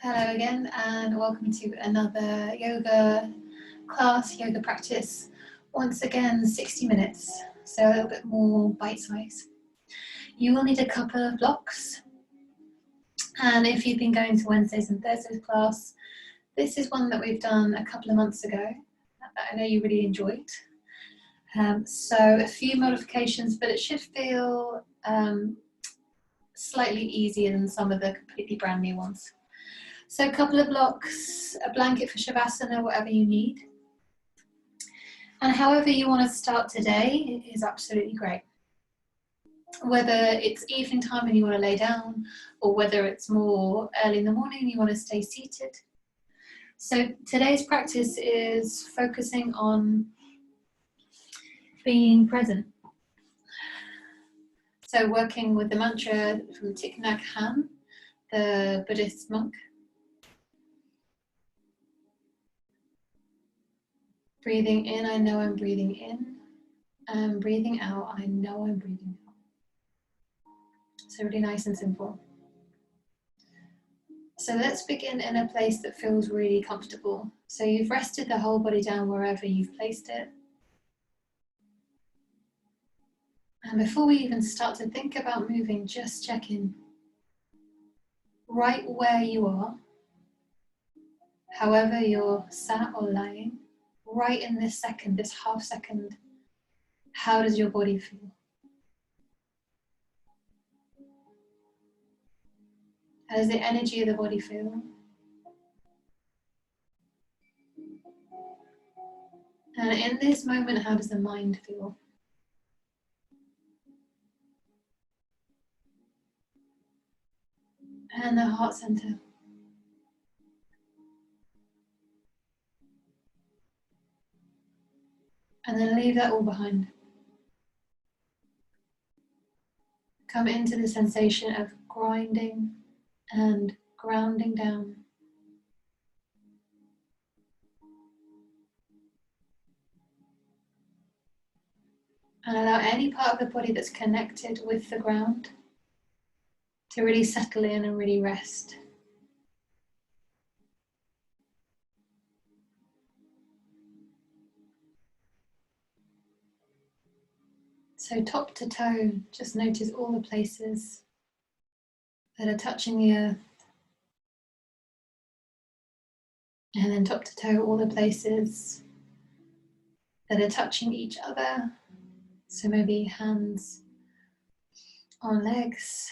Hello again, and welcome to another yoga class, yoga practice. Once again, 60 minutes, so a little bit more bite size. You will need a couple of blocks, and if you've been going to Wednesdays and Thursdays class, this is one that we've done a couple of months ago that I know you really enjoyed. So a few modifications, but it should feel slightly easier than some of the completely brand new ones. So a couple of blocks, a blanket for Shavasana, whatever you need. And however you want to start today is absolutely great. Whether it's evening time and you want to lay down, or whether it's more early in the morning and you want to stay seated. So today's practice is focusing on being present. So working with the mantra from Thich Nhat Hanh, the Buddhist monk. Breathing in, I know I'm breathing in. And breathing out, I know I'm breathing out. So really nice and simple. So let's begin in a place that feels really comfortable. So you've rested the whole body down wherever you've placed it. And before we even start to think about moving, just check in. Right where you are, however you're sat or lying, right in this second, this half second, how does your body feel? How does the energy of the body feel? And in this moment, how does the mind feel? And the heart center. And then leave that all behind. Come into the sensation of grinding and grounding down. And allow any part of the body that's connected with the ground to really settle in and really rest. So top to toe, just notice all the places that are touching the earth. And then top to toe, all the places that are touching each other. So maybe hands on legs.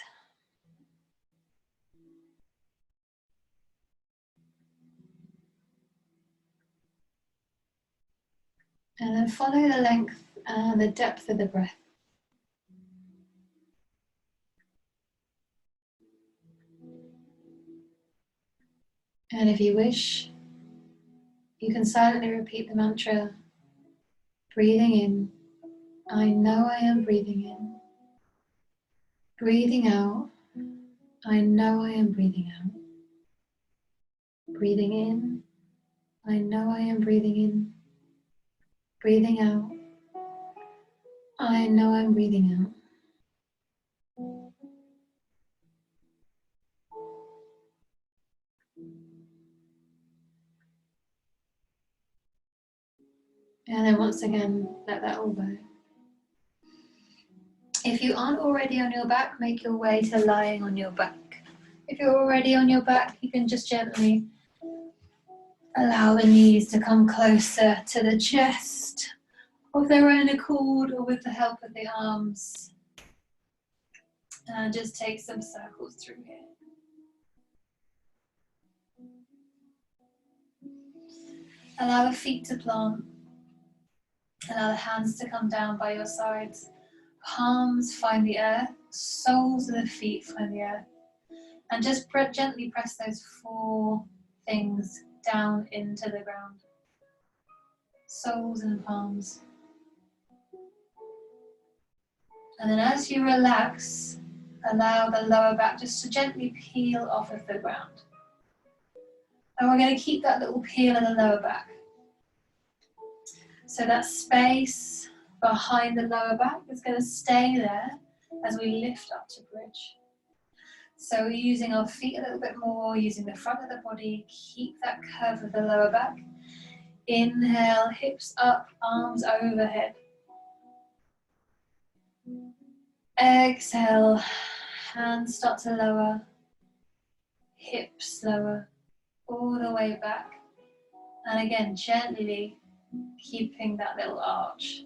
And then follow the length and the depth of the breath. And if you wish, you can silently repeat the mantra, breathing in, I know I am breathing in. Breathing out, I know I am breathing out. Breathing in, I know I am breathing in. Breathing out, I know I'm breathing out. And then once again, let that all go. If you aren't already on your back, make your way to lying on your back. If you're already on your back, you can just gently allow the knees to come closer to the chest of their own accord or with the help of the arms. And just take some circles through here. Allow the feet to plant. Allow the hands to come down by your sides. Palms find the earth. Soles of the feet find the earth. And just gently press those four things down into the ground. Soles and palms. And then as you relax, allow the lower back just to gently peel off of the ground. And we're going to keep that little peel in the lower back. So that space behind the lower back is going to stay there as we lift up to bridge. So using our feet a little bit more, using the front of the body, keep that curve of the lower back. Inhale, hips up, arms overhead. Exhale, hands start to lower, hips lower, all the way back. And again, gently keeping that little arch.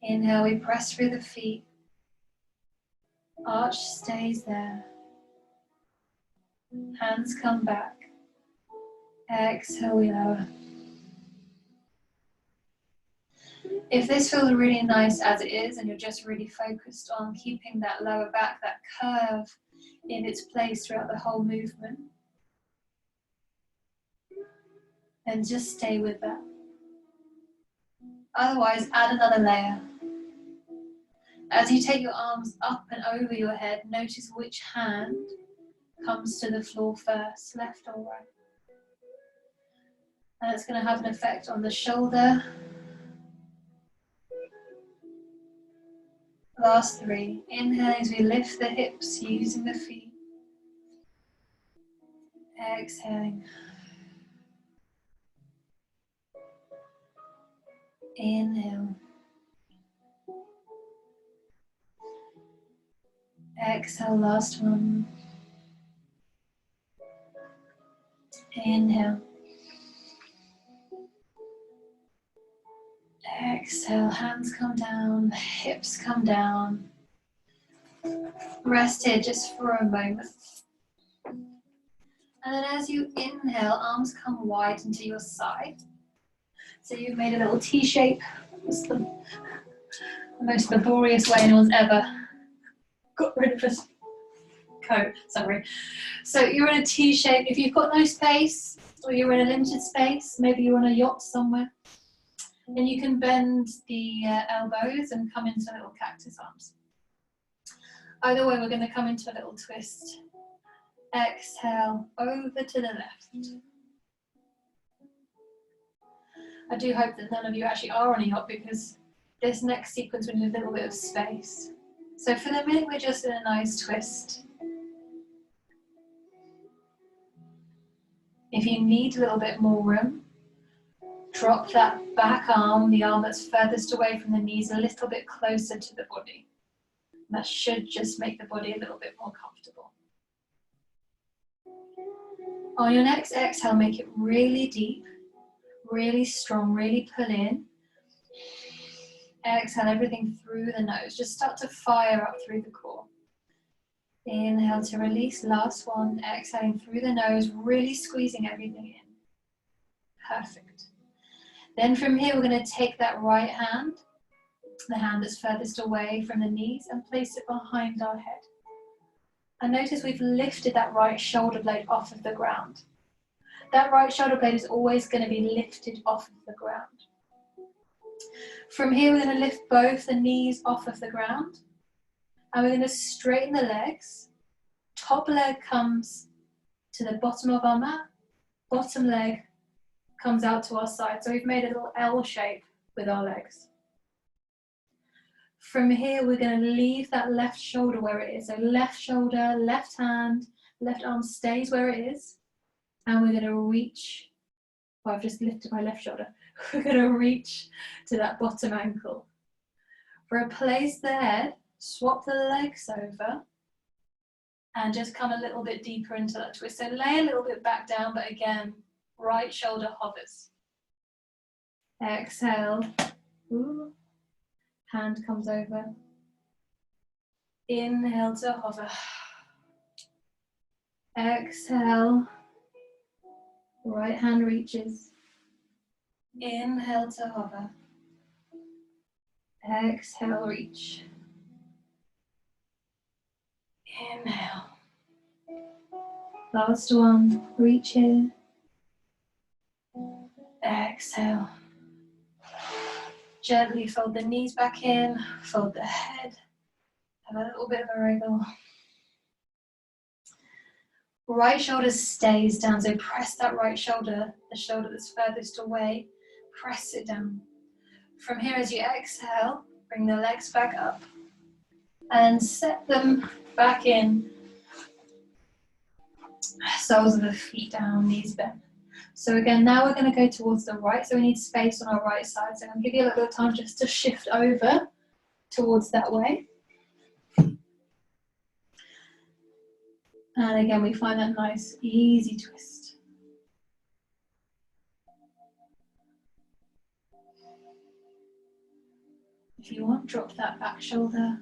Inhale, we press through the feet. Arch stays there. Hands come back. Exhale, we lower. If this feels really nice as it is, and you're just really focused on keeping that lower back, that curve in its place throughout the whole movement, then just stay with that. Otherwise, add another layer. As you take your arms up and over your head, notice which hand comes to the floor first, left or right. And it's going to have an effect on the shoulder. Last 3. Inhale as we lift the hips using the feet. Exhaling. Inhale. Exhale, last one. Inhale. Exhale, hands come down, hips come down. Rest here just for a moment. And then as you inhale, arms come wide into your side. So you've made a little T shape. It's the most laborious way anyone's ever got rid of his coat, sorry. So you're in a T shape. If you've got no space, or you're in a limited space, maybe you're on a yacht somewhere, then you can bend the elbows and come into little cactus arms. Either way, we're going to come into a little twist. Exhale, over to the left. I do hope that none of you actually are on a yacht, because this next sequence we need a little bit of space. So for the minute, we're just in a nice twist. If you need a little bit more room, drop that back arm, the arm that's furthest away from the knees, a little bit closer to the body. That should just make the body a little bit more comfortable. On your next exhale, make it really deep, really strong, really pull in. Exhale everything through the nose. Just start to fire up through the core. Inhale to release, last one. Exhaling through the nose, really squeezing everything in. Perfect. Then from here, we're going to take that right hand, the hand that's furthest away from the knees, and place it behind our head. And notice we've lifted that right shoulder blade off of the ground. That right shoulder blade is always going to be lifted off of the ground. From here, we're going to lift both the knees off of the ground, and we're going to straighten the legs. Top leg comes to the bottom of our mat, bottom leg comes out to our side. So we've made a little L shape with our legs. From here, we're going to leave that left shoulder where it is. So left shoulder, left hand, left arm stays where it is. And we're going to reach, well, I've just lifted my left shoulder. We're going to reach to that bottom ankle. Replace the head, swap the legs over, and just come a little bit deeper into that twist. So lay a little bit back down, but again, right shoulder hovers. Exhale. Ooh. Hand comes over. Inhale to hover. Exhale. Right hand reaches. Inhale to hover. Exhale, reach. Inhale. Last one, reach here. Exhale. Gently fold the knees back in, fold the head, have a little bit of a wriggle. Right shoulder stays down, so press that right shoulder, the shoulder that's furthest away, press it down. From here, as you exhale, bring the legs back up and set them back in. Soles of the feet down, knees bent. So again, now we're going to go towards the right, so we need space on our right side. So I'm going to give you a little bit of time just to shift over towards that way. And again, we find that nice, easy twist. If you want, drop that back shoulder.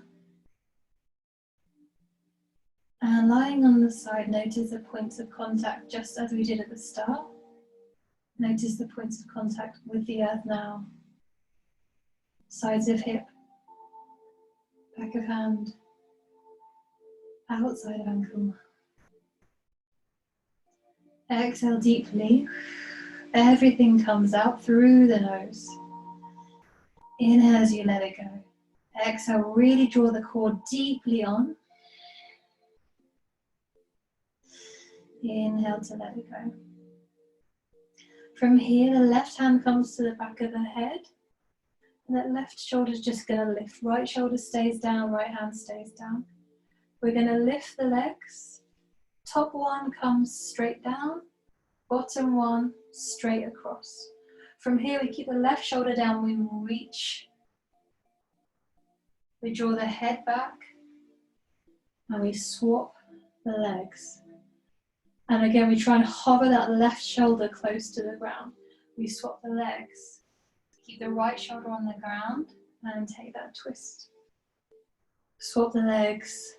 And lying on the side, notice the points of contact just as we did at the start. Notice the points of contact with the earth now. Sides of hip, back of hand, outside of ankle. Exhale deeply. Everything comes out through the nose. Inhale as you let it go. Exhale, really draw the core deeply on. Inhale to let it go. From here, the left hand comes to the back of the head. And that left shoulder is just going to lift. Right shoulder stays down, right hand stays down. We're going to lift the legs. Top one comes straight down. Bottom one straight across. From here, we keep the left shoulder down. We reach. We draw the head back. And we swap the legs. And again, we try and hover that left shoulder close to the ground. We swap the legs. Keep the right shoulder on the ground and take that twist. Swap the legs.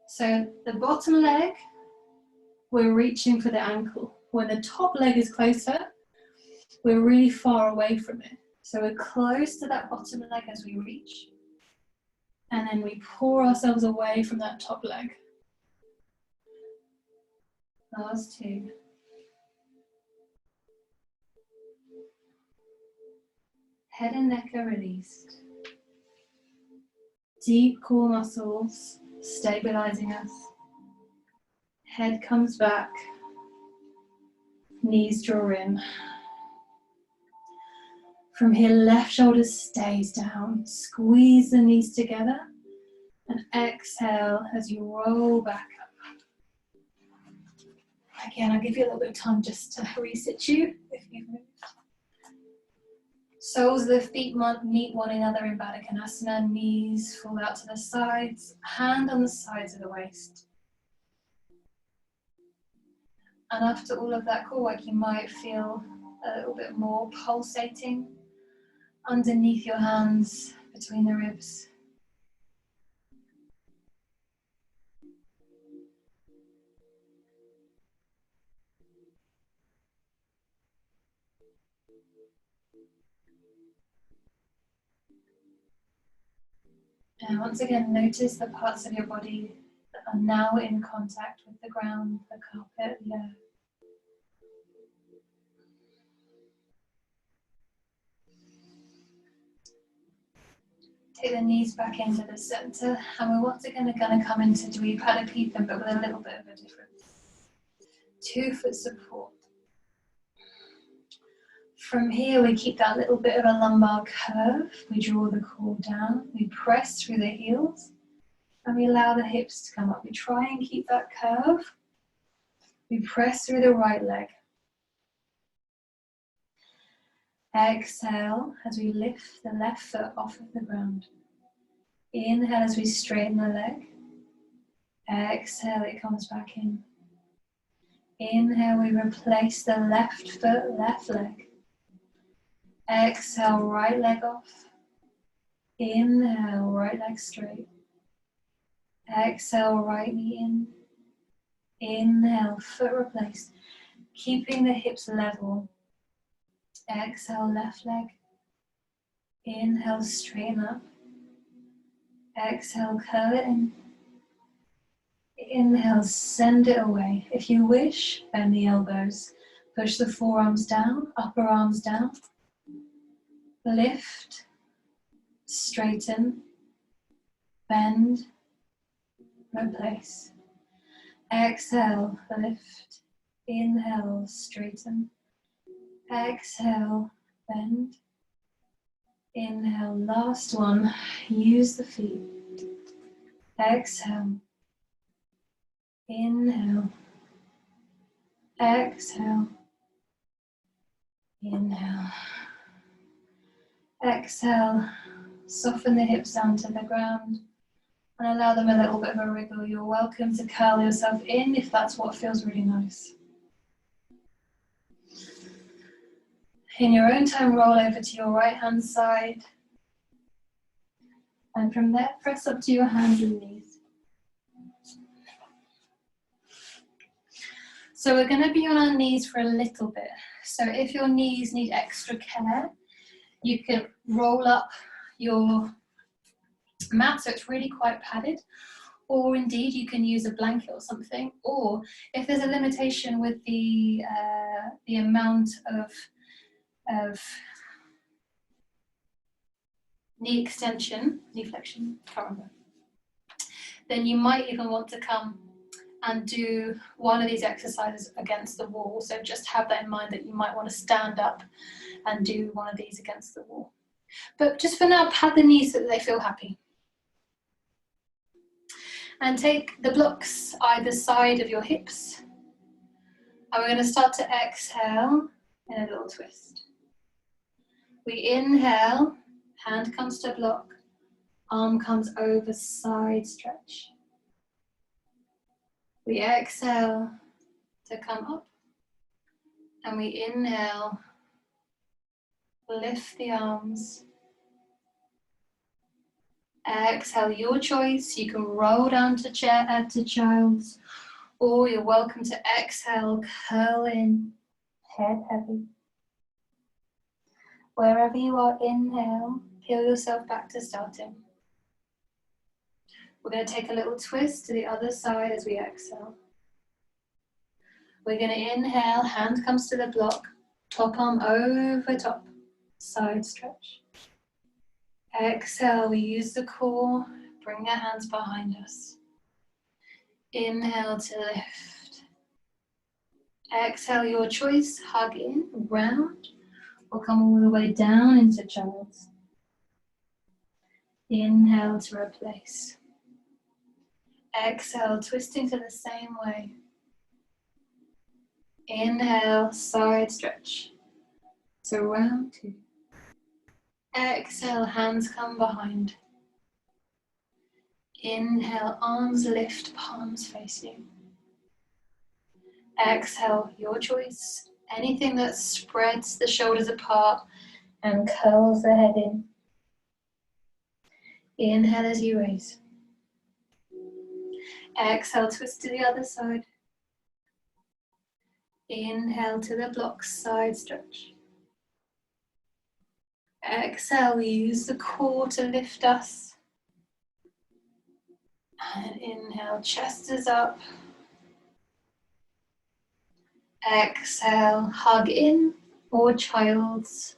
So the bottom leg, we're reaching for the ankle. When the top leg is closer, we're really far away from it. So we're close to that bottom leg as we reach. And then we pour ourselves away from that top leg. Last two. Head and neck are released. Deep core muscles stabilizing us. Head comes back. Knees draw in. From here, left shoulder stays down. Squeeze the knees together. And exhale as you roll back up. Again, I'll give you a little bit of time just to resit you if you've moved. Soles of the feet meet one another in Baddha Konasana. Knees fall out to the sides. Hand on the sides of the waist. And after all of that core work, you might feel a little bit more pulsating underneath your hands, between the ribs. And once again, notice the parts of your body that are now in contact with the ground, the carpet, the earth. Take the knees back into the center, and we're once again going to come into Dvipada Pitham, but with a little bit of a difference. 2 foot support. From here, we keep that little bit of a lumbar curve. We draw the core down, we press through the heels, and we allow the hips to come up. We try and keep that curve. We press through the right leg. Exhale as we lift the left foot off of the ground. Inhale as we straighten the leg. Exhale, it comes back in. Inhale, we replace the left foot, left leg. Exhale, right leg off. Inhale, right leg straight. Exhale, right knee in. Inhale, foot replaced. Keeping the hips level. Exhale, left leg. Inhale, straighten up. Exhale, curl it in. Inhale, send it away. If you wish, bend the elbows. Push the forearms down, upper arms down. Lift, straighten, bend, replace. Exhale, lift. Inhale, straighten. Exhale, bend. Inhale, last one. Use the feet. Exhale. Inhale. Exhale. Inhale. Exhale. Soften the hips down to the ground and allow them a little bit of a wriggle. You're welcome to curl yourself in if that's what feels really nice. In your own time, roll over to your right hand side. And from there, press up to your hands and knees. So we're going to be on our knees for a little bit. So if your knees need extra care, you can roll up your mat so it's really quite padded, or indeed you can use a blanket or something, or if there's a limitation with the amount of knee extension, knee flexion, can't remember, then you might even want to come and do one of these exercises against the wall. So just have that in mind that you might want to stand up and do one of these against the wall. But just for now, pad the knees so that they feel happy. And take the blocks either side of your hips. And we're going to start to exhale in a little twist. We inhale, hand comes to block, arm comes over, side stretch. We exhale to come up, and we inhale, lift the arms. Exhale, your choice. You can roll down to child's, or you're welcome to exhale, curl in, head heavy. Wherever you are, inhale, peel yourself back to starting. We're going to take a little twist to the other side as we exhale. We're going to inhale, hand comes to the block, top arm over top, side stretch. Exhale, we use the core, bring our hands behind us. Inhale to lift. Exhale, your choice, hug in, round, or come all the way down into child's. Inhale to replace. Exhale, twisting to the same way. Inhale, side stretch. So round two. Exhale, hands come behind. Inhale, arms lift, palms face you. Exhale, your choice. Anything that spreads the shoulders apart and curls the head in. Inhale as you raise. Exhale, twist to the other side. Inhale to the block, side stretch. Exhale, we use the core to lift us. And inhale, chest is up. Exhale, hug in or child's.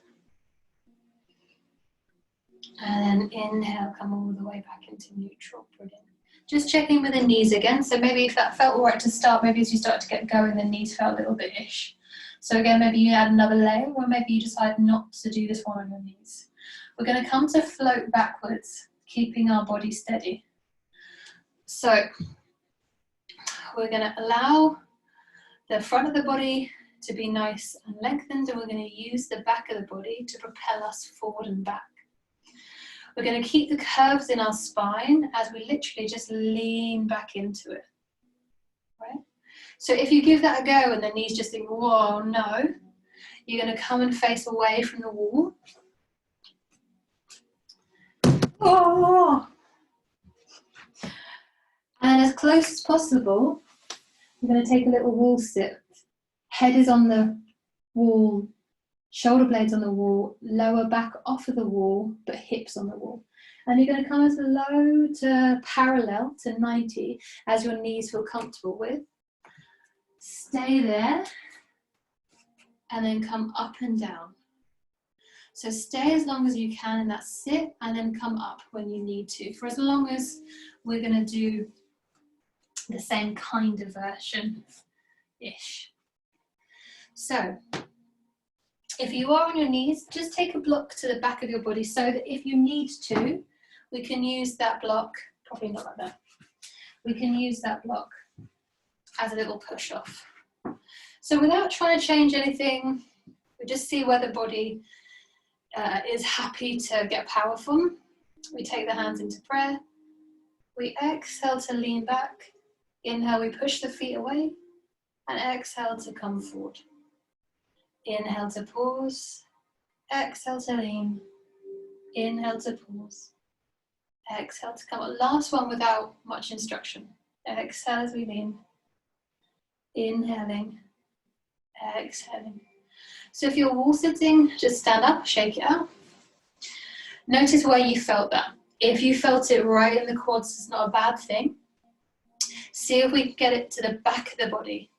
And then inhale, come all the way back into neutral. Brilliant. Just checking with the knees again. So maybe if that felt all right to start, maybe as you start to get going, the knees felt a little bit ish. So again, maybe you add another layer, or maybe you decide not to do this one on your knees. We're going to come to float backwards, keeping our body steady. So we're going to allow the front of the body to be nice and lengthened, and we're going to use the back of the body to propel us forward and back. We're going to keep the curves in our spine as we literally just lean back into it, right? So if you give that a go and the knees just think, whoa, no, you're going to come and face away from the wall. Oh. And as close as possible, we're going to take a little wall sit. Head is on the wall, shoulder blades on the wall, lower back off of the wall, but hips on the wall. And you're going to come as low to parallel to 90 as your knees feel comfortable with. Stay there, and then come up and down. So stay as long as you can in that sit, and then come up when you need to, for as long as we're going to do the same kind of version-ish. So if you are on your knees, just take a block to the back of your body so that if you need to, we can use that block, probably not like that, we can use that block as a little push off. So without trying to change anything, we just see where the body is happy to get power from. We take the hands into prayer. We exhale to lean back. Inhale, we push the feet away. And exhale to come forward. Inhale to pause. Exhale to lean. Inhale to pause. Exhale to come up. Last one without much instruction. Exhale as we lean. Inhaling. Exhaling. So if you're wall sitting, just stand up, shake it out. Notice where you felt that. If you felt it right in the quads, it's not a bad thing. See if we can get it to the back of the body.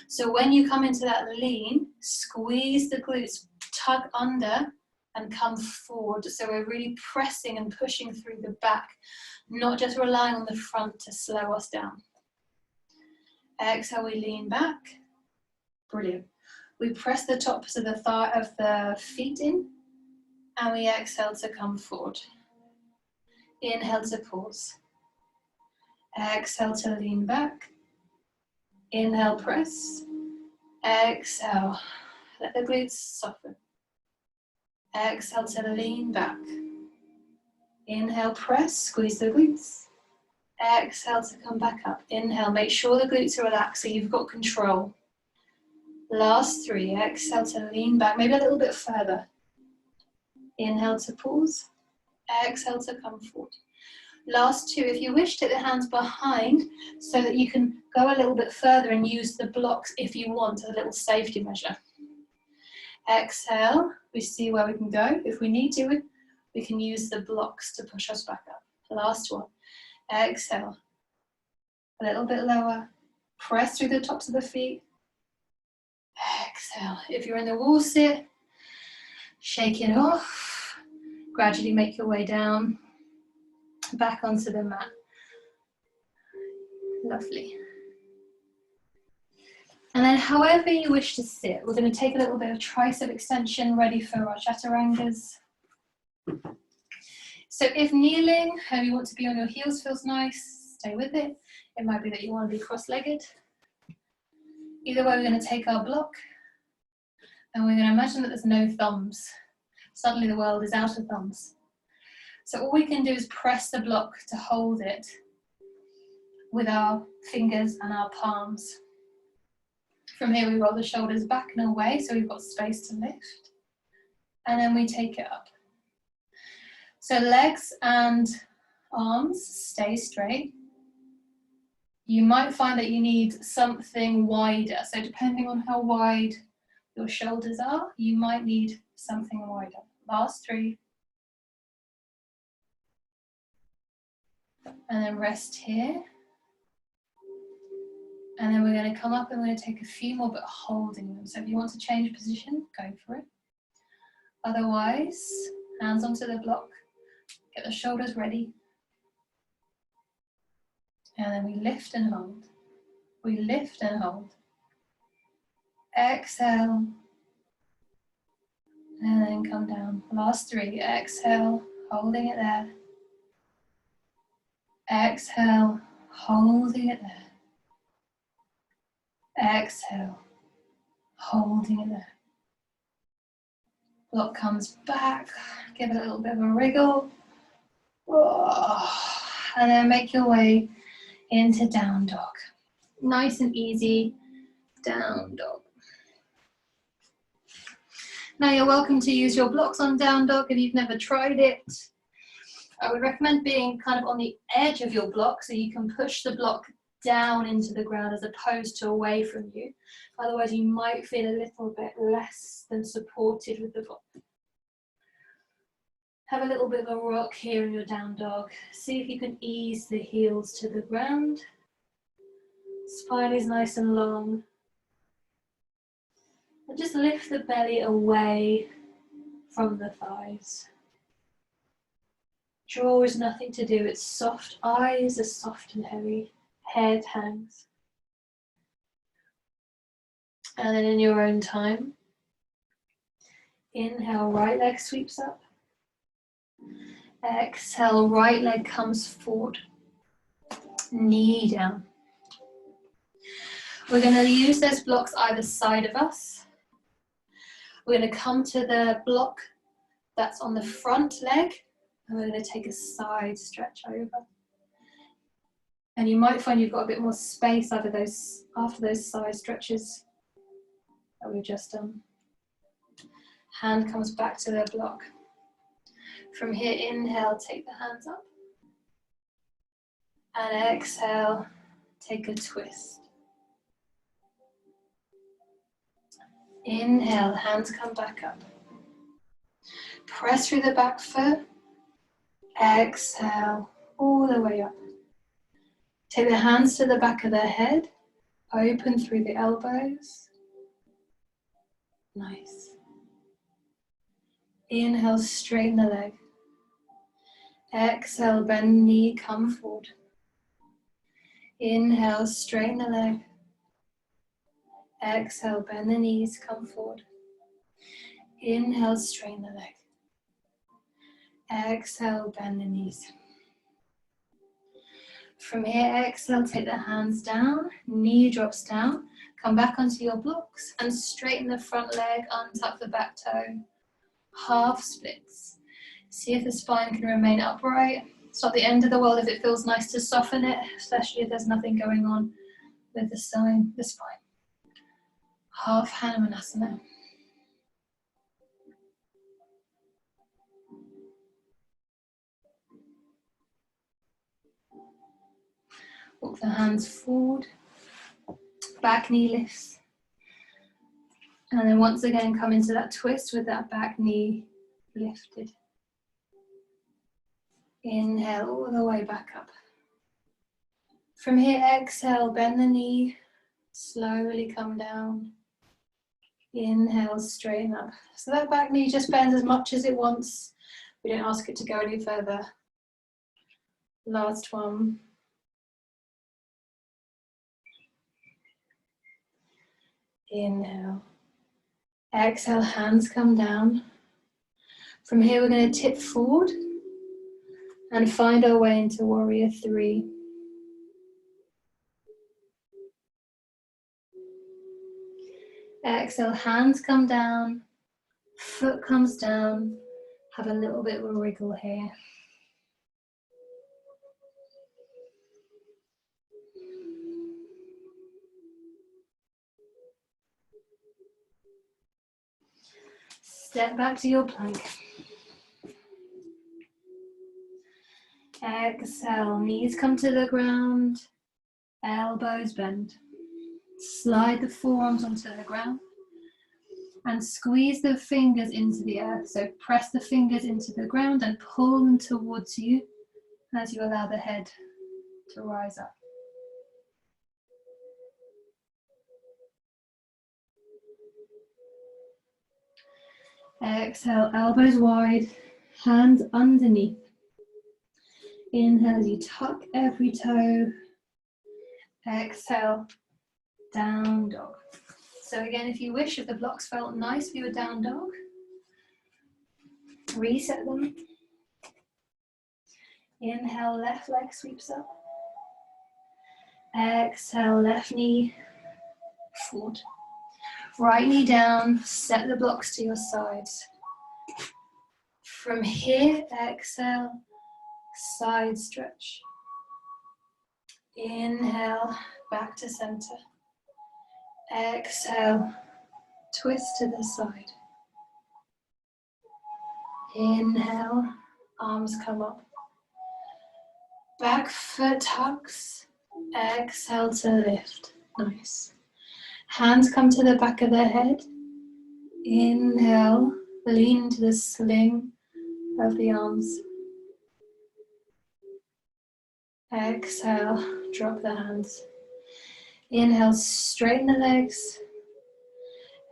So when you come into that lean, squeeze the glutes, tug under and come forward. So we're really pressing and pushing through the back, not just relying on the front to slow us down. Exhale, we lean back. Brilliant. We press the tops of the thigh of the feet in, and we exhale to come forward. Inhale to pause. Exhale to lean back. Inhale, press. Exhale, let the glutes soften. Exhale to lean back. Inhale, press, squeeze the glutes. Exhale to come back up. Inhale, make sure the glutes are relaxed so you've got control. Last three, exhale to lean back, maybe a little bit further. Inhale to pause. Exhale to come forward. Last two, if you wish, take the hands behind so that you can go a little bit further and use the blocks if you want, as a little safety measure. Exhale, we see where we can go. If we need to, we can use the blocks to push us back up. Last one. Exhale. A little bit lower. Press through the tops of the feet. Exhale. If you're in the wall sit, shake it off. Gradually make your way down. Back onto the mat. Lovely. And then however you wish to sit, we're going to take a little bit of tricep extension ready for our chaturangas. So if kneeling, how you want to be on your heels feels nice, stay with it. It might be that you want to be cross-legged. Either way, we're going to take our block and we're going to imagine that there's no thumbs. Suddenly the world is out of thumbs. So all we can do is press the block to hold it with our fingers and our palms. From here we roll the shoulders back and away so we've got space to lift. And then we take it up. So legs and arms stay straight. You might find that you need something wider. So depending on how wide your shoulders are, you might need something wider. Last three. And then rest here. And then we're going to come up and we're going to take a few more, but holding them. So if you want to change position, go for it. Otherwise, hands onto the block. Get the shoulders ready. And then we lift and hold. We lift and hold. Exhale. And then come down. Last three. Exhale, holding it there. Exhale, holding it there. Exhale, holding it there. Block comes back. Give it a little bit of a wriggle. And then make your way into down dog. Nice and easy, down dog. Now you're welcome to use your blocks on down dog if you've never tried it. I would recommend being kind of on the edge of your block so you can push the block down into the ground as opposed to away from you. Otherwise you might feel a little bit less than supported with the block. Have a little bit of a rock here in your down dog. See if you can ease the heels to the ground. Spine is nice and long. And just lift the belly away from the thighs. Jaw is nothing to do, it's soft. Eyes are soft and heavy. Head hangs. And then in your own time, inhale, right leg sweeps up. Exhale, right leg comes forward. knee down. We're going to use those blocks either side of us. We're going to come to the block that's on the front leg, and we're going to take a side stretch over. And you might find you've got a bit more space after those side stretches that we've just done. Hand comes back to the block. From here, inhale, take the hands up. And exhale, take a twist. Inhale, hands come back up. Press through the back foot. Exhale, all the way up. Take the hands to the back of the head. Open through the elbows. Nice. Inhale, straighten the leg. Exhale, bend the knee, come forward. Inhale, straighten the leg. Exhale, bend the knees, come forward. Inhale, straighten the leg. Exhale, bend the knees. From here, exhale, take the hands down, knee drops down, come back onto your blocks and straighten the front leg, untuck the back toe, half splits. See if the spine can remain upright. It's not the end of the world if it feels nice to soften it, especially if there's nothing going on with the spine. Half Hanumanasana. Walk the hands forward, back knee lifts. And then once again come into that twist with that back knee lifted. Inhale all the way back up. From here, exhale, bend the knee, slowly come down. Inhale, straighten up. So that back knee just bends as much as it wants. We don't ask it to go any further. Last one. Inhale. Exhale, hands come down. From here, we're going to tip forward and find our way into Warrior Three. Exhale, hands come down, foot comes down, have a little bit of a wriggle here. Step back to your plank. Exhale, knees come to the ground, elbows bend. Slide the forearms onto the ground and squeeze the fingers into the earth. So press the fingers into the ground and pull them towards you as you allow the head to rise up. Exhale, elbows wide, hands underneath. Inhale as you tuck every toe. Exhale, down dog. So again, if you wish, if the blocks felt nice for your down dog, reset them. Inhale, left leg sweeps up. Exhale, left knee forward. Right knee down, set the blocks to your sides. From here, exhale, side stretch. Inhale, back to center. Exhale, twist to the side. Inhale, arms come up. Back foot tucks. Exhale to lift. Nice. Hands come to the back of the head. Inhale, lean into the sling of the arms. Exhale, drop the hands. Inhale, straighten the legs.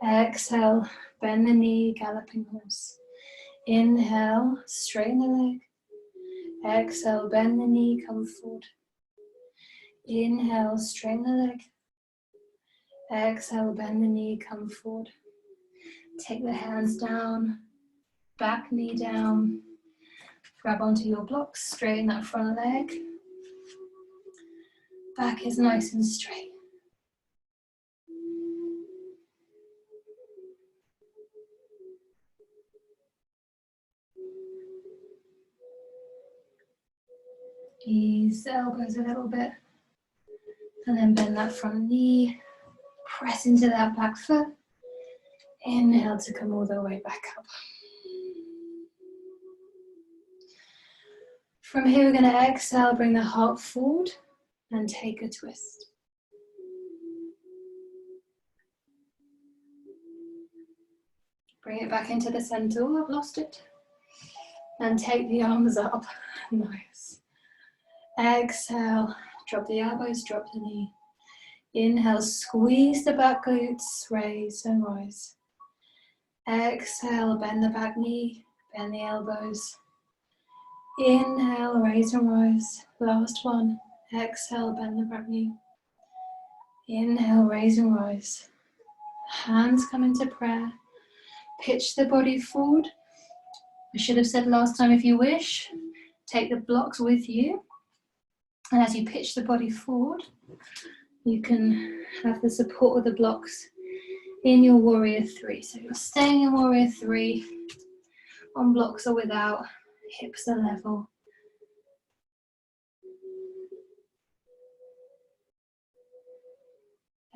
Exhale, bend the knee, galloping horse. Inhale, straighten the leg. Exhale, bend the knee, come forward. Inhale, straighten the leg. Exhale, bend the knee, come forward. Take the hands down, back knee down. Grab onto your blocks, straighten that front leg. Back is nice and straight. Ease the elbows a little bit. And then bend that front knee. Press into that back foot. Inhale to come all the way back up. From here, we're going to exhale, bring the heart forward and take a twist. Bring it back into the center. Oh, I've lost it. And take the arms up. Nice. Exhale, drop the elbows, drop the knee. Inhale, squeeze the back glutes, raise and rise. Exhale, bend the back knee, bend the elbows. Inhale, raise and rise. Last one. Exhale, bend the back knee. Inhale, raise and rise. Hands come into prayer. Pitch the body forward. I should have said last time, if you wish, take the blocks with you. And as you pitch the body forward, you can have the support of the blocks in your warrior three. So you're staying in warrior three, on blocks or without, hips are level.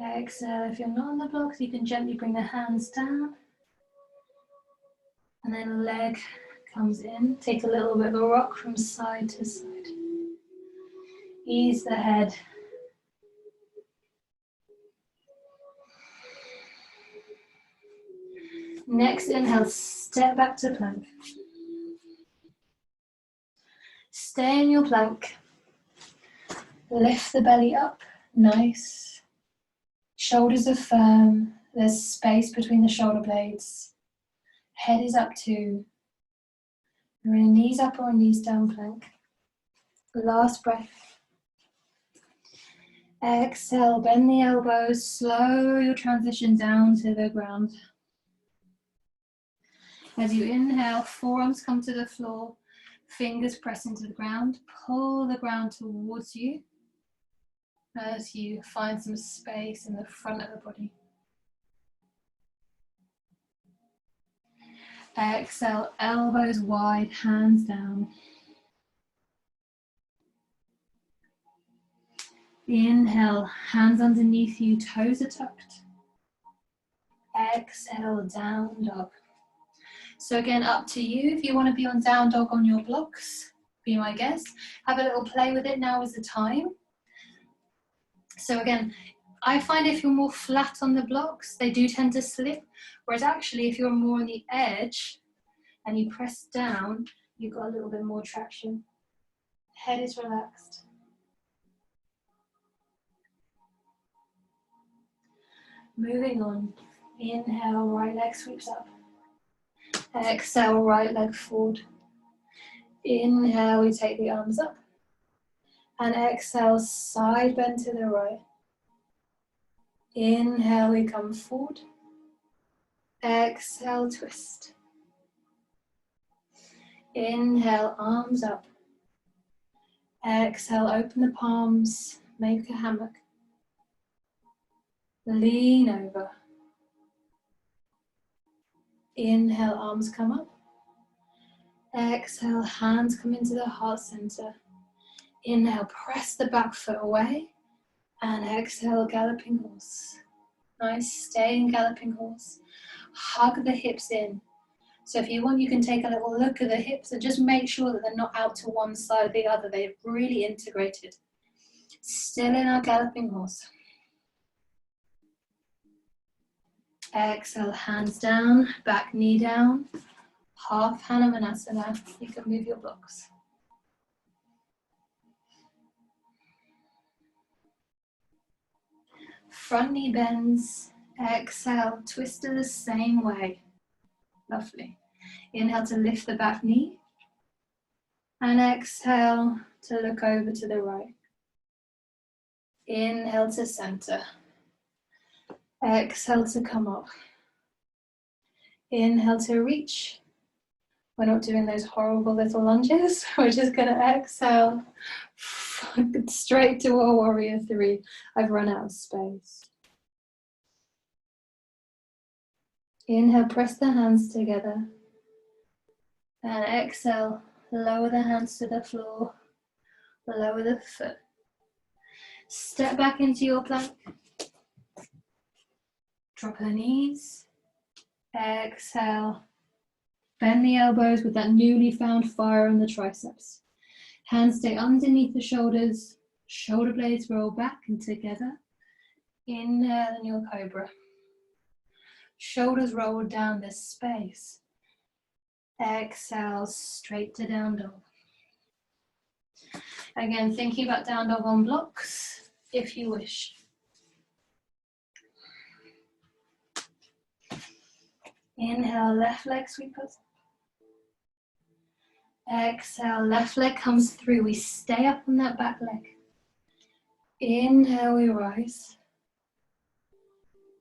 Exhale, if you're not on the blocks, you can gently bring the hands down. And then leg comes in. Take a little bit of a rock from side to side. Ease the head. Next inhale, step back to plank. Stay in your plank. Lift the belly up, nice. Shoulders are firm. There's space between the shoulder blades. Head is up too. You're in a knees up or a knees down plank. Last breath. Exhale, bend the elbows, slow your transition down to the ground. As you inhale, forearms come to the floor, fingers press into the ground, pull the ground towards you as you find some space in the front of the body. Exhale, elbows wide, hands down. Inhale, hands underneath you, toes are tucked. Exhale, down dog. So again, up to you. If you want to be on down dog on your blocks, be my guest. Have a little play with it. Now is the time. So again, I find if you're more flat on the blocks, they do tend to slip. Whereas actually, if you're more on the edge and you press down, you've got a little bit more traction. Head is relaxed. Moving on. Inhale, right leg sweeps up. Exhale, right leg forward. Inhale, we take the arms up. And exhale, side bend to the right. Inhale, we come forward. Exhale, twist. Inhale, arms up. Exhale, open the palms, make a hammock. Lean over. Inhale, arms come up. Exhale, hands come into the heart center. Inhale, press the back foot away. And exhale, galloping horse. Nice, stay in galloping horse. Hug the hips in. So if you want, you can take a little look at the hips and just make sure that they're not out to one side or the other. They're really integrated. Still in our galloping horse. Exhale, hands down, back knee down. Half Hanumanasana. You can move your blocks. Front knee bends. Exhale, twist it the same way. Lovely. Inhale to lift the back knee. And exhale to look over to the right. Inhale to center. Exhale to come up. Inhale to reach. We're not doing those horrible little lunges. We're just going to exhale, Straight to our warrior three. I've run out of space. Inhale, press the hands together. And exhale, lower the hands to the floor. Lower the foot. Step back into your plank. Drop the knees. Exhale. Bend the elbows with that newly found fire in the triceps. Hands stay underneath the shoulders. Shoulder blades roll back and together. Inhale in your cobra. Shoulders roll down this space. Exhale, straight to down dog. Again, thinking about down dog on blocks, if you wish. Inhale, left leg sweepers. Exhale, left leg comes through. We stay up on that back leg. Inhale, we rise.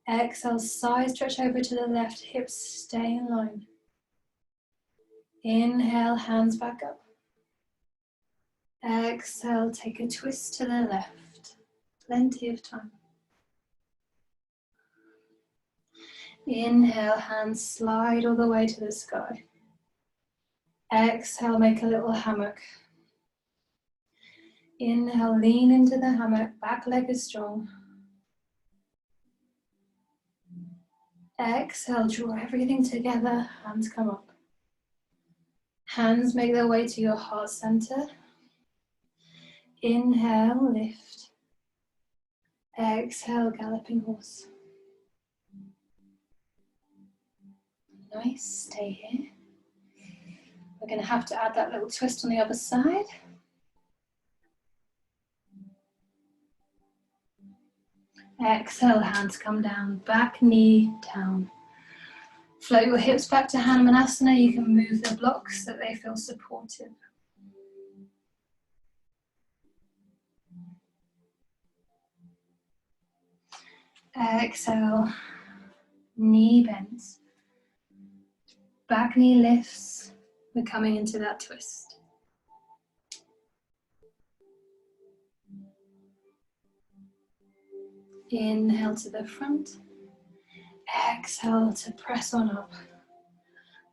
Exhale, side stretch over to the left, hips stay in line. Inhale, hands back up. Exhale, take a twist to the left. Plenty of time. Inhale, hands slide all the way to the sky. Exhale, make a little hammock. Inhale, lean into the hammock, back leg is strong. Exhale, draw everything together, hands come up. Hands make their way to your heart center. Inhale, lift. Exhale, galloping horse. Nice, stay here. We're going to have to add that little twist on the other side. Exhale, hands come down, back knee down. Float your hips back to Hanumanasana. You can move the blocks so that they feel supportive. Exhale, knee bends. Back knee lifts. We're coming into that twist. Inhale to the front. Exhale to press on up.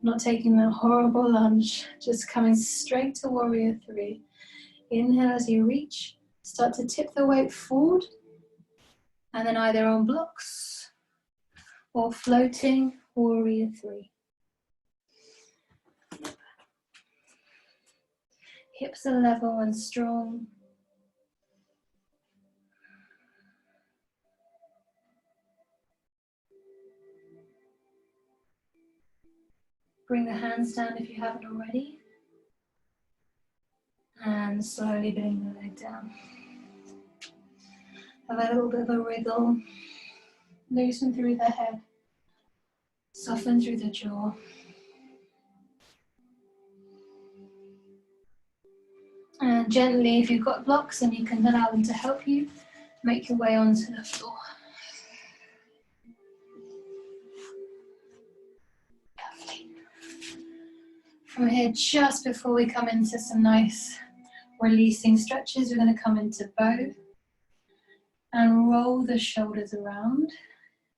Not taking that horrible lunge, just coming straight to warrior three. Inhale as you reach. Start to tip the weight forward. And then either on blocks or floating warrior three. Hips are level and strong. Bring the hands down if you haven't already. And slowly bring the leg down. Have a little bit of a wriggle. Loosen through the head. Soften through the jaw. And gently, if you've got blocks and you can allow them to help you, make your way onto the floor. Lovely. From here, just before we come into some nice releasing stretches, we're going to come into bow and roll the shoulders around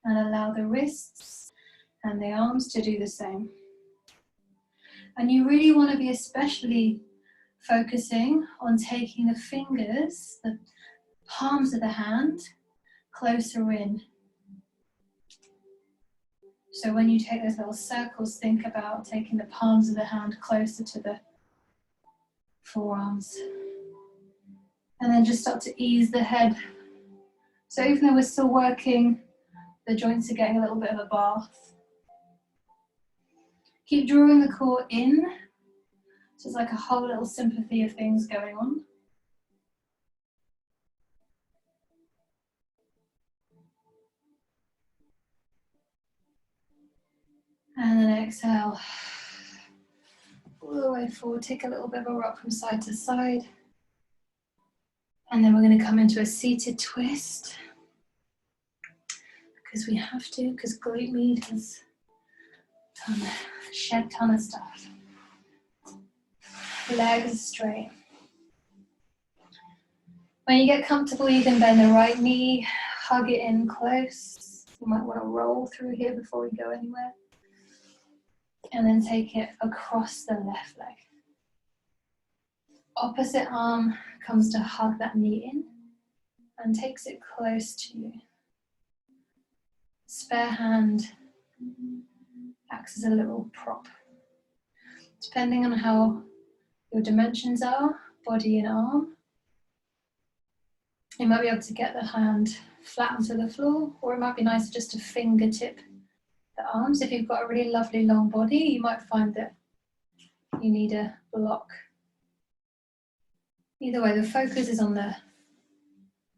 and allow the wrists and the arms to do the same. And you really want to be especially focusing on taking the fingers, the palms of the hand, closer in. So when you take those little circles, think about taking the palms of the hand closer to the forearms. And then just start to ease the head. So even though we're still working, the joints are getting a little bit of a bath. Keep drawing the core in. So it's like a whole little sympathy of things going on. And then exhale. All the way forward, take a little bit of a rock from side to side. And then we're going to come into a seated twist. Because we have to, because glute med has shed a ton of stuff. Legs straight. When you get comfortable, you can bend the right knee, hug it in close. You might want to roll through here before we go anywhere. And then take it across the left leg. Opposite arm comes to hug that knee in and takes it close to you. Spare hand acts as a little prop. Depending on how your dimensions are, body and arm, you might be able to get the hand flat onto the floor, or it might be nicer just to fingertip the arms. If you've got a really lovely long body, you might find that you need a block. Either way, the focus is on the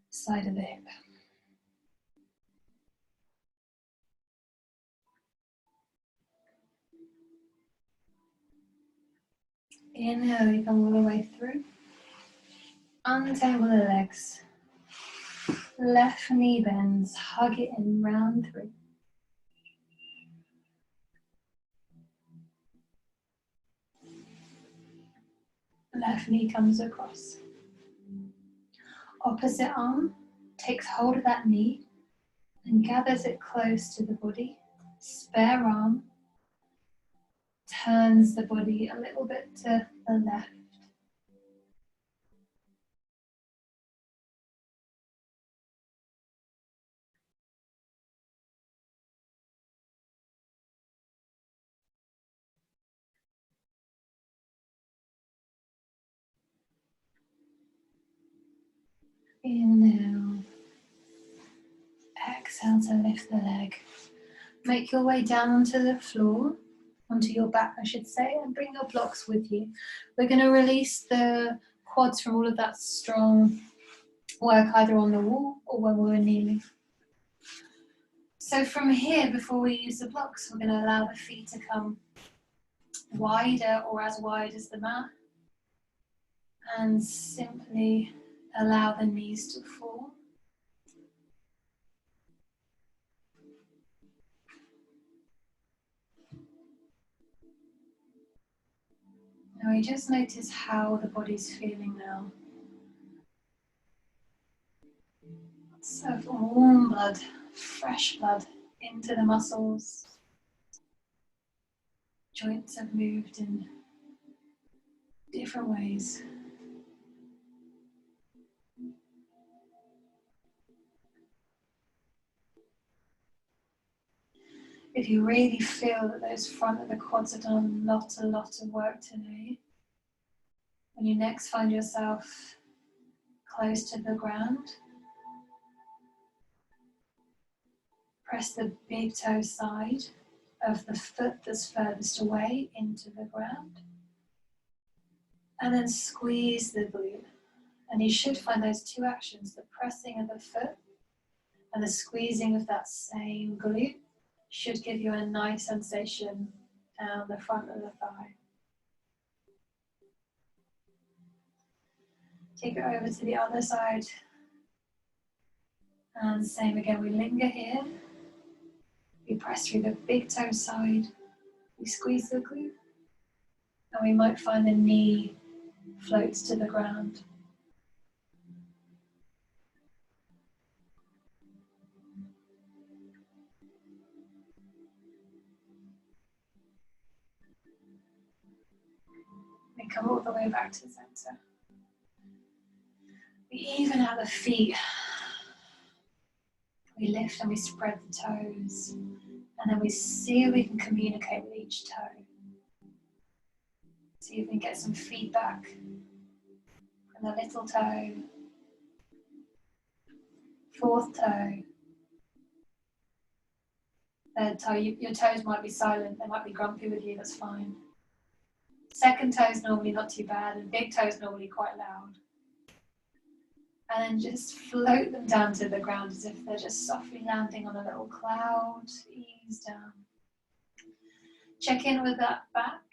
side of the hip. Inhale, you come all the way through. Untangle the legs. Left knee bends, hug it in, round through. Left knee comes across. Opposite arm takes hold of that knee and gathers it close to the body. Spare arm turns the body a little bit to the left. Inhale. Exhale to lift the leg. Make your way down onto the floor, onto your back I should say, and bring your blocks with you. We're going to release the quads from all of that strong work either on the wall or when we're kneeling. So from here, before we use the blocks, we're going to allow the feet to come wider or as wide as the mat, and simply allow the knees to fall. Now we just notice how the body's feeling now. So warm blood, fresh blood into the muscles. Joints have moved in different ways. If you really feel that those front of the quads have done a lot of work today, when you next find yourself close to the ground, press the big toe side of the foot that's furthest away into the ground, and then squeeze the glute. And you should find those two actions, the pressing of the foot and the squeezing of that same glute, should give you a nice sensation down the front of the thigh. Take it over to the other side. And same again, we linger here. We press through the big toe side. We squeeze the glute. And we might find the knee floats to the ground. We come all the way back to the center. We even out the feet. We lift and we spread the toes. And then we see if we can communicate with each toe. See if we can get some feedback from the little toe. Fourth toe. Third toe. Your toes might be silent. They might be grumpy with you. That's fine. Second toe is normally not too bad, and big toe is normally quite loud. And then just float them down to the ground as if they're just softly landing on a little cloud. Ease down. Check in with that back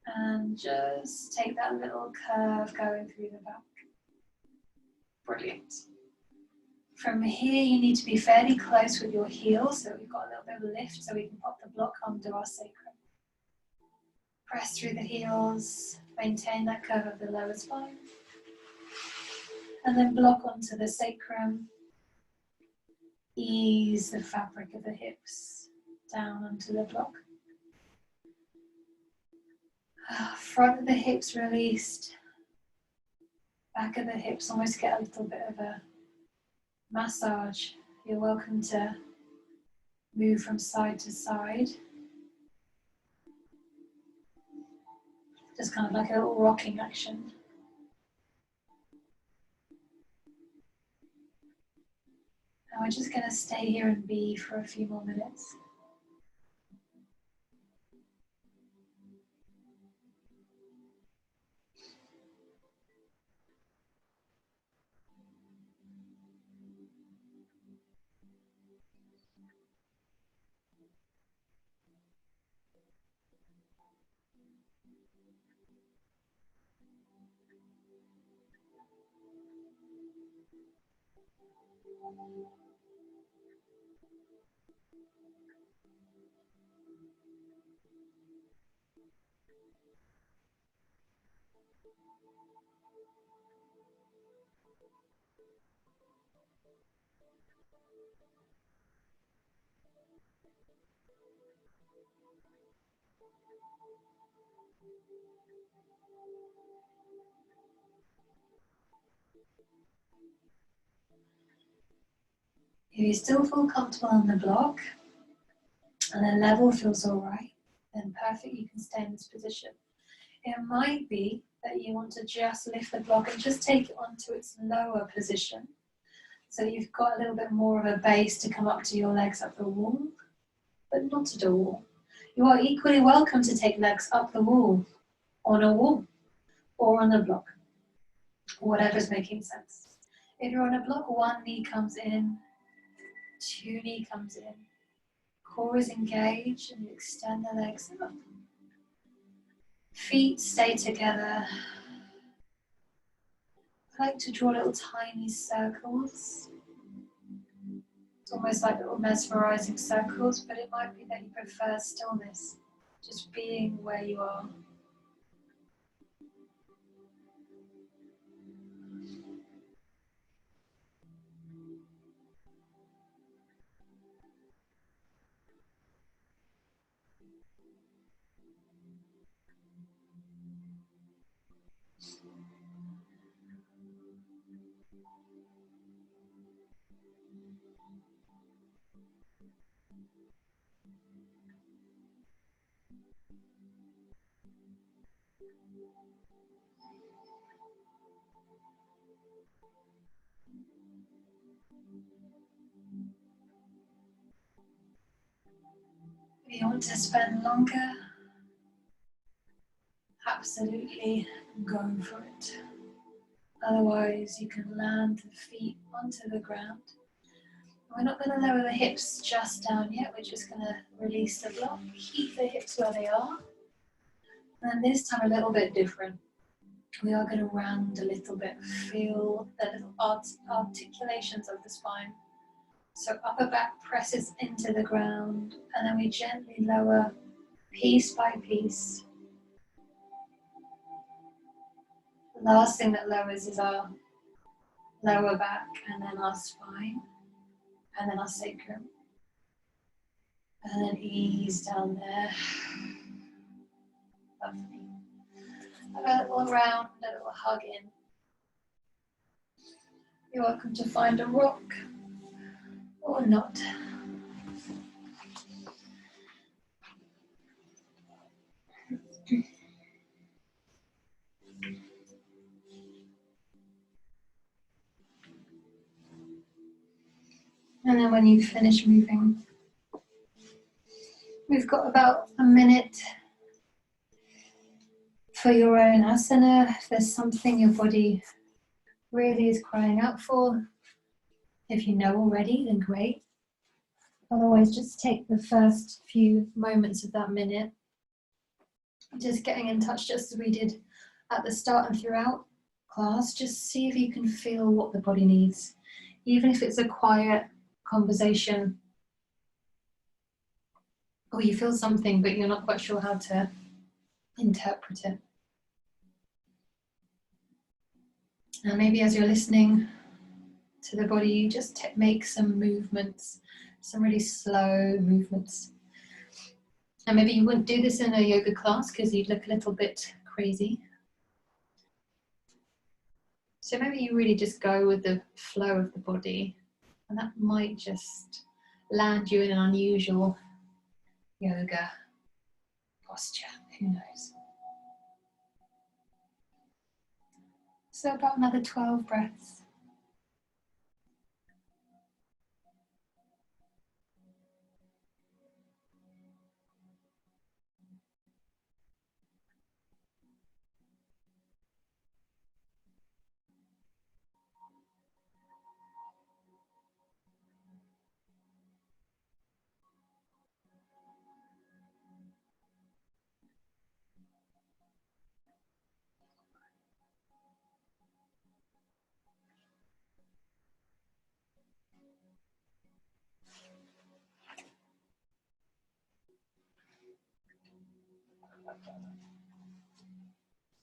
and just take that little curve going through the back. Brilliant. From here, you need to be fairly close with your heels so we've got a little bit of a lift so we can pop the block under our sacrum. Press through the heels, maintain that curve of the lower spine. And then block onto the sacrum. Ease the fabric of the hips down onto the block. Front of the hips released. Back of the hips, almost get a little bit of a massage. You're welcome to move from side to side. Just kind of like a little rocking action. And we're just going to stay here and be for a few more minutes. If you still feel comfortable on the block and the level feels all right, then perfect, you can stay in this position. It might be that you want to just lift the block and just take it onto its lower position. So you've got a little bit more of a base to come up to your legs up the wall, but not to the wall. You are equally welcome to take legs up the wall, on a wall, or on a block, whatever's making sense. If you're on a block, one knee comes in, two knee comes in, core is engaged, and you extend the legs up. Feet stay together. I like to draw little tiny circles. It's almost like little mesmerizing circles, but it might be that you prefer stillness, just being where you are. If you want to spend longer, absolutely go for it. Otherwise, you can land the feet onto the ground. We're not going to lower the hips just down yet, we're just going to release the block, keep the hips where they are. And this time a little bit different. We are going to round a little bit, feel the little articulations of the spine. So upper back presses into the ground, and then we gently lower piece by piece. The last thing that lowers is our lower back, and then our spine, and then our sacrum. And then ease down there. Lovely. A little round, a little hug in. You're welcome to find a rock or not. And then when you finish moving, we've got about a minute for your own asana. If there's something your body really is crying out for, if you know already, then great. Otherwise, just take the first few moments of that minute, just getting in touch just as we did at the start and throughout class. Just see if you can feel what the body needs, even if it's a quiet conversation, or you feel something but you're not quite sure how to interpret it. And maybe as you're listening to the body, you just make some movements, some really slow movements. And maybe you wouldn't do this in a yoga class because you'd look a little bit crazy. So maybe you really just go with the flow of the body, and that might just land you in an unusual yoga posture, who knows. So about another 12 breaths.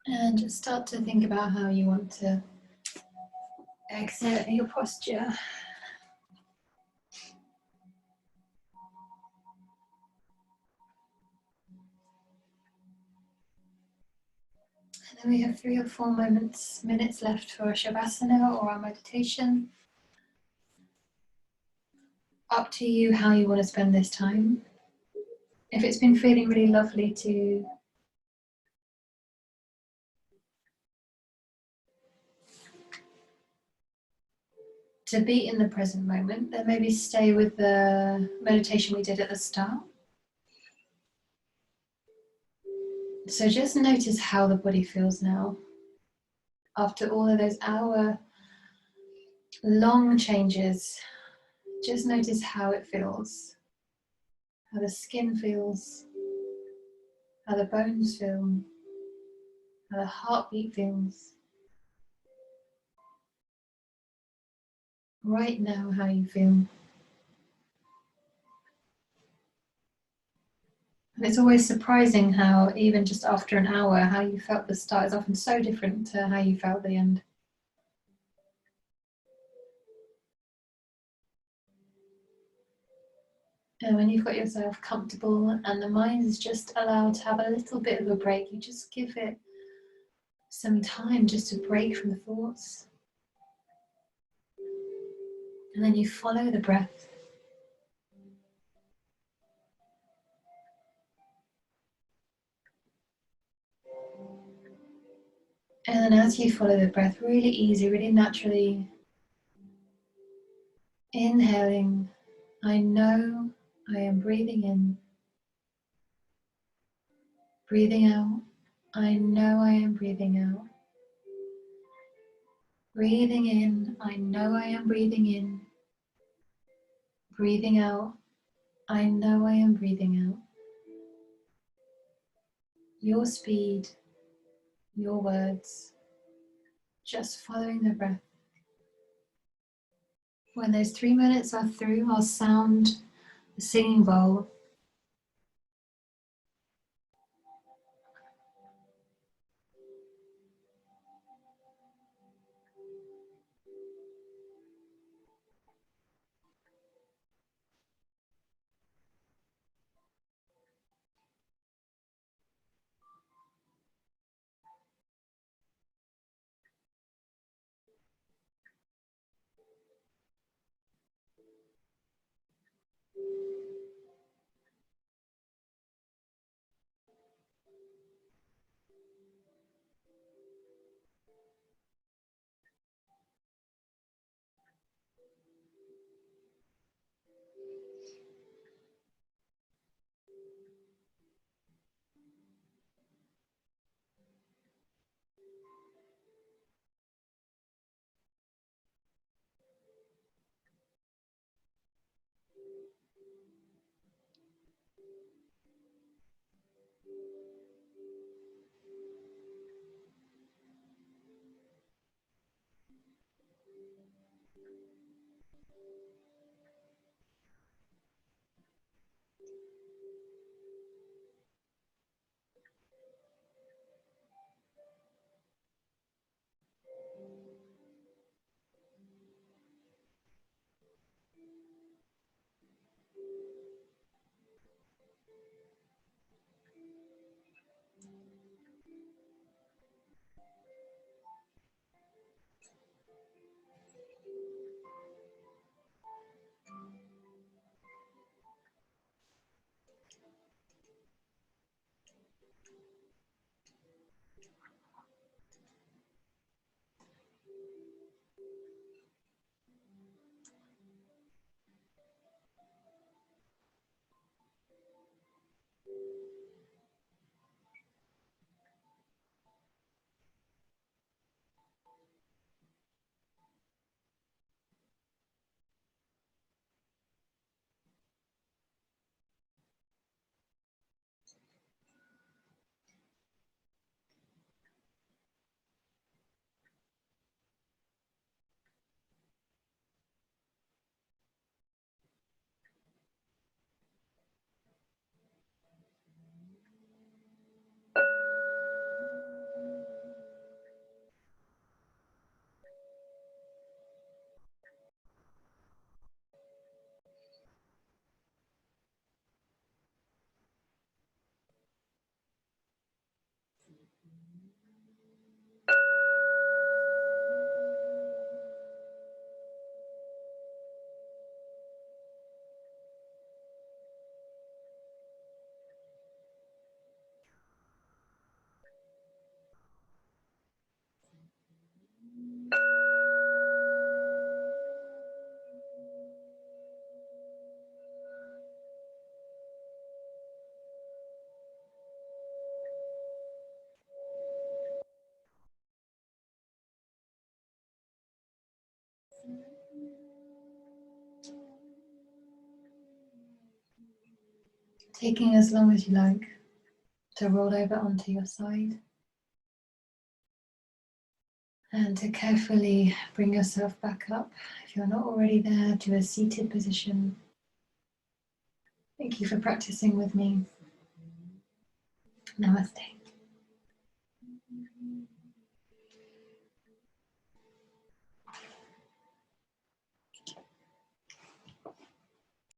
And just start to think about how you want to exit your posture. And then we have 3 or 4 minutes left for Shavasana or our meditation. Up to you how you want to spend this time. If it's been feeling really lovely to be in the present moment, then maybe stay with the meditation we did at the start. So just notice how the body feels now. After all of those hour-long changes, just notice how it feels. How the skin feels, how the bones feel, how the heartbeat feels. Right now, how you feel. And it's always surprising how, even just after an hour, how you felt the start is often so different to how you felt the end. And when you've got yourself comfortable and the mind is just allowed to have a little bit of a break, you just give it some time just to break from the thoughts. And then you follow the breath. And then as you follow the breath, really easy, really naturally, inhaling, I know I am breathing in. Breathing out, I know I am breathing out. Breathing in, I know I am breathing in. Breathing out, I know I am breathing out. Your speed, your words, just following the breath. When those 3 minutes are through, I'll sound the singing bowl. Taking as long as you like to roll over onto your side and to carefully bring yourself back up, if you're not already there, to a seated position. Thank you for practicing with me. Namaste.